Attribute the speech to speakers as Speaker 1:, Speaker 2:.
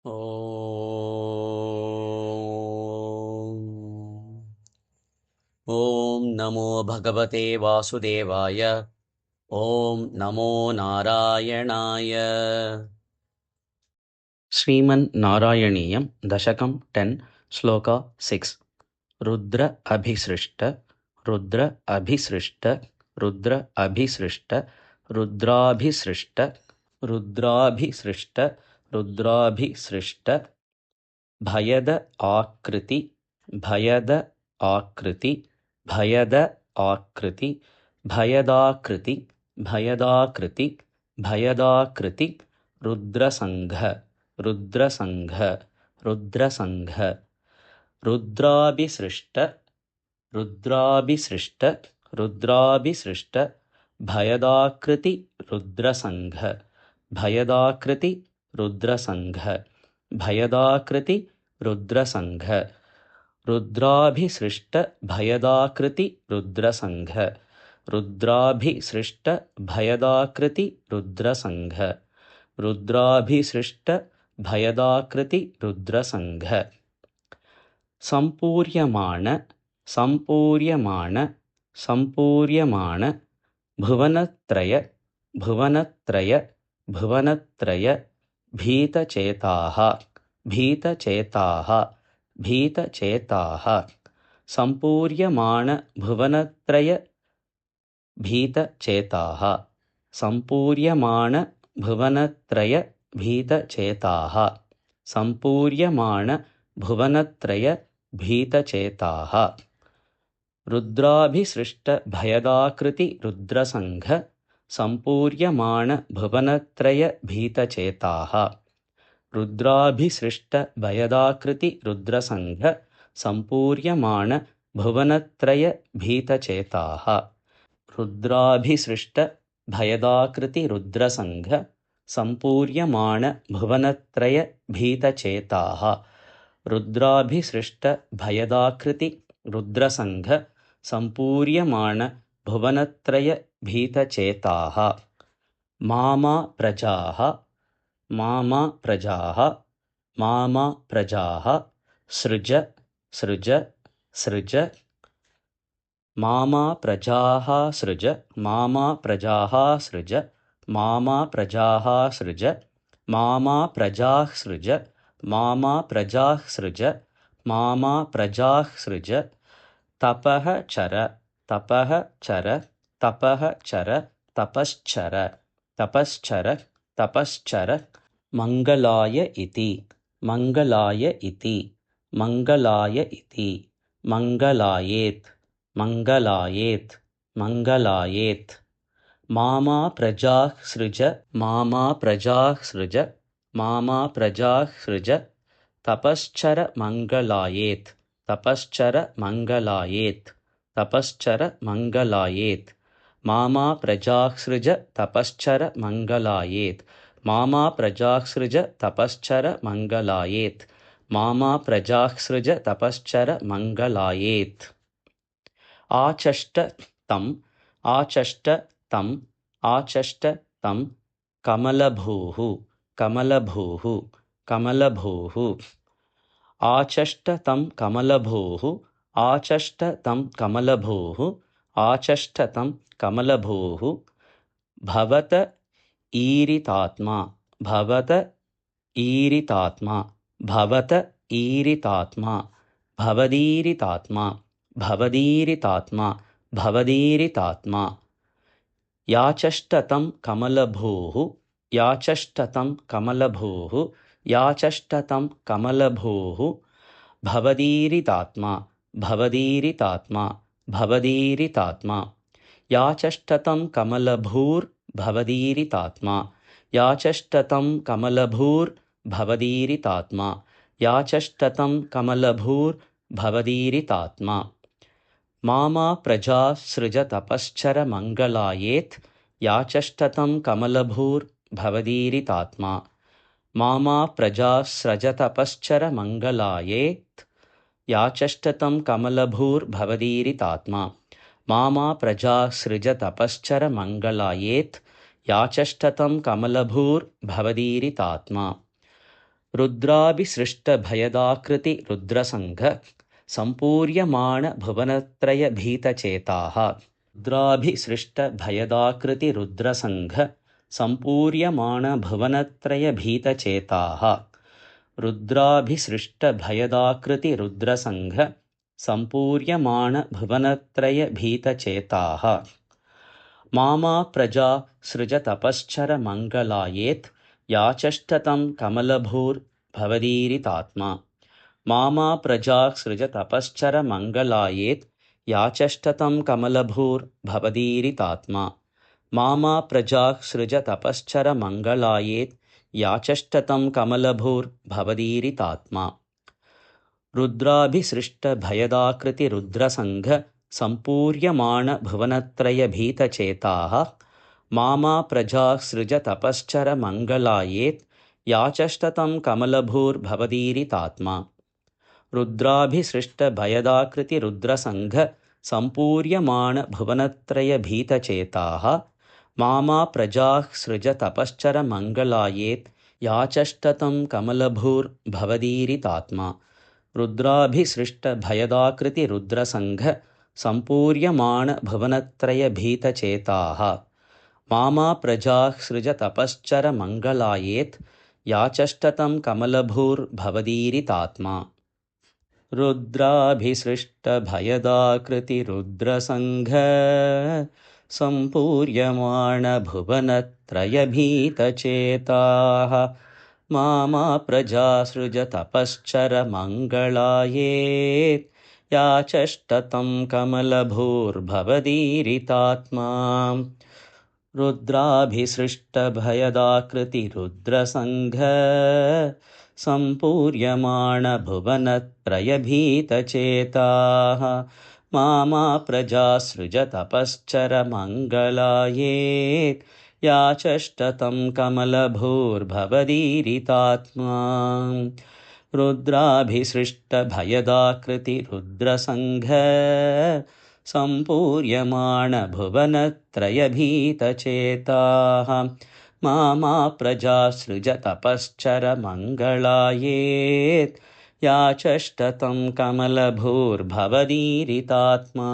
Speaker 1: ॐ नमो भगवते वासुदेवाय। ॐ नमो नारायणाय। श्रीमन्नारायणीयं दशकं 10 श्लोका 6। रुद्र अभिसृष्ट रुद्र अभिसृष्ट रुद्र अभिसृष्ट रुद्राभिसृष्ट रुद्राभिसृष्ट रुद्राभिसृष्ट भयद आकृति भयद आकृति भयद आकृति भयदाकृति भयदाकृति भयदाकृति रुद्रसंघ रुद्रसंघ रुद्रसंघ रुद्राभिसृष्ट रुद्राभिसृष्ट रुद्राभिसृष्ट भयदाकृति रुद्रसंघ भयदाकृति रुद्रसंघ भयदाकृति रुद्रसंघ रुद्राभिसृष्ट भयदाकृति रुद्रसंघ रुद्राभिसृष्ट भयदाकृति रुद्रसंघ रुद्राभिसृष्ट भयदाकृति रुद्रसंघ सम्पूर्यमाण सम्पूर्यमाण सम्पूर्यमाण भुवनत्रय भुवनत्रय भुवनत्रय भीतचेताः भीतचेताः भीतचेताः सम्पूर्यमाण भुवनत्रय भीतचेताः सम्पूर्यमाण भुवनत्रय भीतचेताः सम्पूर्यमाण भुवनत्रय भीतचेताः रुद्राभिसृष्ट भयदाकृति रुद्रसंघ सम्पूर्यमाण भुवनत्रय भीतचेताः रुद्राभिसृष्ट भयदाकृति रुद्रसंघ सम्पूर्यमाण भुवनत्रय भीतचेताः रुद्राभिसृष्ट भयदाकृति रुद्रसंघ सम्पूर्यमाण भुवनत्रय भीतचेताः रुद्राभिसृष्ट भयदाकृति रुद्रसंघ सम्पूर्यमाण भुवनत्रय भीतचेताः मामा प्रजाः मामा प्रजाः मामा प्रजाः सृज सृज सृज मामा प्रजाः सृज मामा प्रजाः सृज मामा प्रजाः सृज मामा प्रजाः सृज मामा प्रजाः सृज मामा प्रजाः सृज तपः चर तपः चर तपः चर तपश्चर तपश्चर तपश्चर मङ्गलाय इति मङ्गलाय इति मङ्गलाय इति मङ्गलायेत् मङ्गलायेत् मङ्गलायेत् मामा प्रजाः सृज मामा प्रजाः सृज मामा प्रजाः सृज तपश्चर मङ्गलायेत् तपश्चर मङ्गलायेत् तपश्चर मङ्गलायेत् मामा प्रजाः सृज तपश्चर मङ्गलायेत् मामा प्रजाः सृज तपश्चर मङ्गलायेत् मामा प्रजाः सृज तपश्चर मङ्गलायेत् आचष्ट तम् आचष्ट तम् आचष्ट तं कमलभूः कमलभूः कमलभूः आचष्ट तं कमलभूः आचष्ट तं कमलभूः आचष्ट तं कमलभूः भवत ईरितात्मा भवत ईरितात्मा भवत ईरितात्मा भवदीरितात्मा भवदीरितात्मा भवदीरितात्मा याचष्टतं कमलभूः याचष्टतं कमलभूः याचष्टतं कमलभूः भवदीरितात्मा भवदीरितात्मा भवदीरितात्मा याचष्टतं कमलभूर्भवदीरितात्मा याचष्टतं कमलभूर्भवदीरितात्मा याचष्टतं कमलभूर्भवदीरितात्मा मामा प्रजा सृज तपश्चर मङ्गलायेत् याचष्टतं कमलभूर्भवदीरितात्मा मामा प्रजा सृज तपश्चर मङ्गलायेत् याचष्टतं कमलभूर्भवदीरितात्मा मामा प्रजा सृज तपश्चर मङ्गलायेत् याचष्टतं कमलभूर्भवदीरितात्मा रुद्राभिसृष्टभयदाकृति रुद्रसङ्घ सम्पूर्यमाण भुवनत्रयभीतचेताः रुद्राभिसृष्टभयदाकृति रुद्रसङ्घ सम्पूर्यमाण भुवनत्रयभीतचेताः रुद्राभिसृष्टभयदाकृति रुद्रसङ्घ सम्पूर्यमाण भुवनत्रयभीतचेताः मामा प्रजा सृजतपश्चर मङ्गलायेत् याचष्टतं कमलभूर्भवदीरितात्मा मामा प्रजा सृजतपश्चर मङ्गलायेत् याचष्टतं कमलभूर्भवदीरितात्मा मामा प्रजा सृजतपश्चर मङ्गलायेत् याचष्टतं कमलभूर्भवदीरितात्मा रुद्राभिसृष्टभयदाकृति रुद्रसङ्घ सम्पूर्यमाण भुवनत्रयभीतचेताः मामा प्रजा सृजतपश्चर मङ्गलायेत् याचष्टतं कमलभूर्भवदीरितात्मा रुद्राभिसृष्टभयदाकृति रुद्रसङ्घ सम्पूर्यमाण भुवनत्रयभीतचेताः मामा प्रजा सृजतपश्चर मङ्गलायेत् याचष्टतं कमलभूर्भवदीरितात्मा रुद्राभिसृष्टभयदाकृति रुद्रसङ्घ सम्पूर्यमाण भुवनत्रयभीतचेताः मामा प्रजा सृजतपश्चर मङ्गलायेत् याचष्टतं कमलभूर्भवदीरितात्मा रुद्राभिसृष्टभयदाकृति रुद्रसङ्घ सम्पूर्यमाण भुवनत्रयभीतचेताः मामा प्रजा सृजतपश्चर मङ्गलायेत् याचष्टतं कमलभूर्भवदीरितात्मा रुद्राभिसृष्टभयदाकृति रुद्रसङ्घ सम्पूर्यमाण भुवनत्रयभीतचेताः मामा प्रजा सृजतपश्चर मङ्गलायेत् याचष्टतं कमलभूर्भवदीरितात्मा रुद्राभिसृष्टभयदाकृति रुद्रसङ्घ सम्पूर्यमाण भुवनत्रयभीतचेताः मामा प्रजा सृजतपश्चर मङ्गलायेत् याचष्टतं कमलभूर्भवदीरितात्मा